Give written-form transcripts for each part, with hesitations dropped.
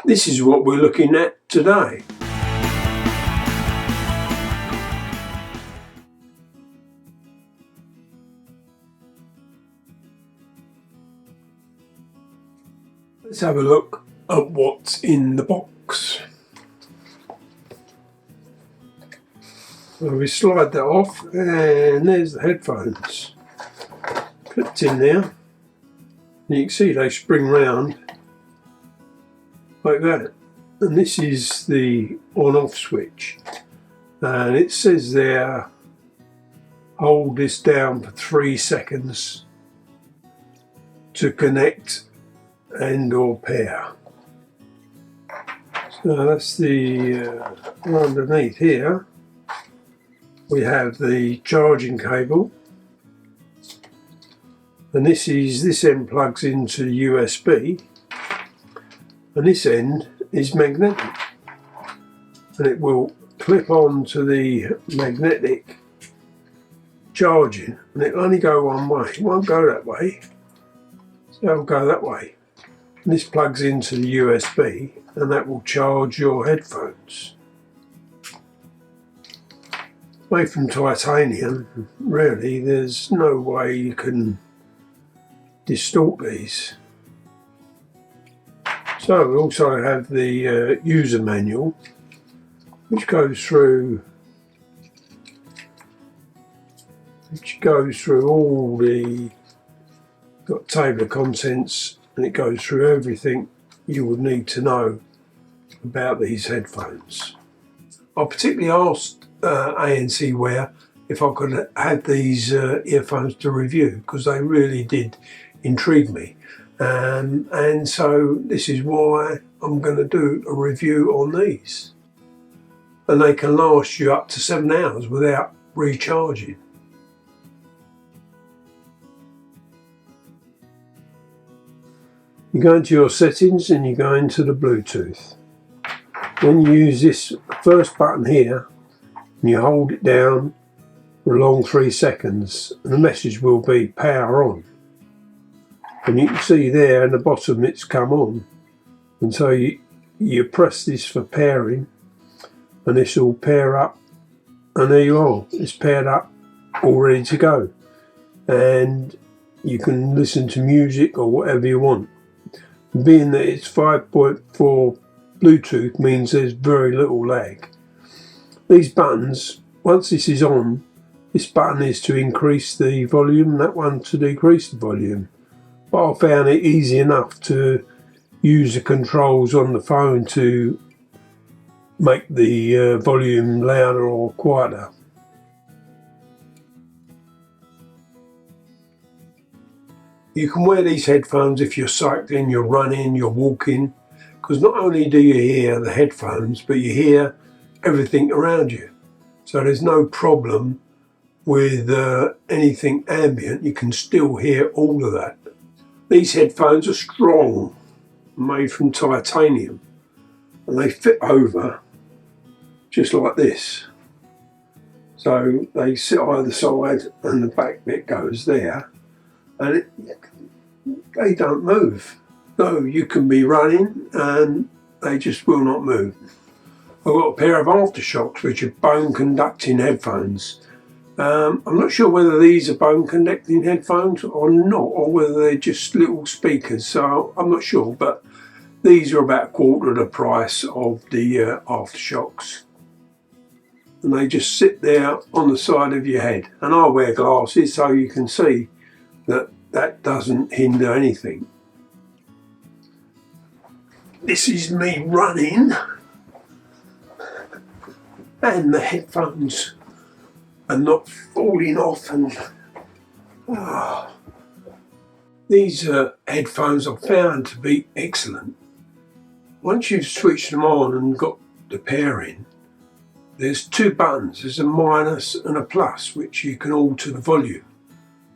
This is what we're looking at today. Let's have a look at what's in the box. So we slide that off and there's the headphones clipped in there. And you can see they spring round like that. And this is the on-off switch. And it says there, hold this down for 3 seconds to connect and or pair. So that's the underneath here. We have the charging cable, and this end plugs into USB, and this end is magnetic, and it will clip on to the magnetic charging, and it'll only go one way. It won't go that way, so it'll go that way. And this plugs into the USB, and that will charge your headphones. Made from titanium, really, there's no way you can distort these. So we also have the user manual, which goes through all the, got table of contents, and it goes through everything you would need to know about these headphones. I particularly asked Ancwear if I could have these earphones to review, because they really did intrigue me, and so this is why I'm going to do a review on these. And they can last you up to 7 hours without recharging. You go into your settings and you go into the Bluetooth. Then you use this first button here and you hold it down for a long 3 seconds, and the message will be power on. And you can see there in the bottom it's come on. And so you press this for pairing, and this will pair up, and there you are, it's paired up, all ready to go. And you can listen to music or whatever you want. Being that it's 5.4 Bluetooth means there's very little lag. These buttons, once this is on, this button is to increase the volume, that one to decrease the volume. But I found it easy enough to use the controls on the phone to make the volume louder or quieter. You can wear these headphones if you're cycling, you're running, you're walking, because not only do you hear the headphones, but you hear everything around you. So there's no problem with anything ambient. You can still hear all of that. These headphones are strong, made from titanium, and they fit over just like this. So they sit either side and the back bit goes there, and they don't move. So you can be running and they just will not move. I've got a pair of aftershocks, which are bone conducting headphones. I'm not sure whether these are bone conducting headphones or not, or whether they're just little speakers, so I'm not sure, but these are about a quarter of the price of the aftershocks. And they just sit there on the side of your head. And I wear glasses so you can see that that doesn't hinder anything. This is me running, and the headphones are not falling off, and these headphones are found to be excellent. Once you've switched them on and got the pairing, there's 2 buttons. There's a minus and a plus, which you can alter the volume.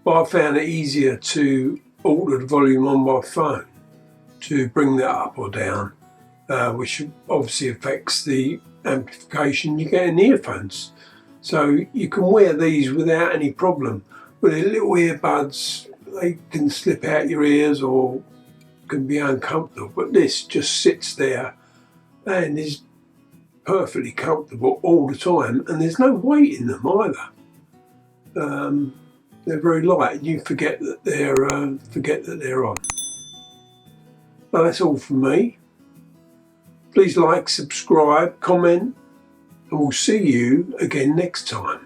But I found it easier to alter the volume on my phone to bring that up or down, which obviously affects the amplification you get in the earphones. So you can wear these without any problem. With the little earbuds, they can slip out your ears or can be uncomfortable, but this just sits there and is perfectly comfortable all the time, and there's no weight in them either. They're very light, and you forget that they're on. Well, that's all from me. Please like, subscribe, comment, and we'll see you again next time.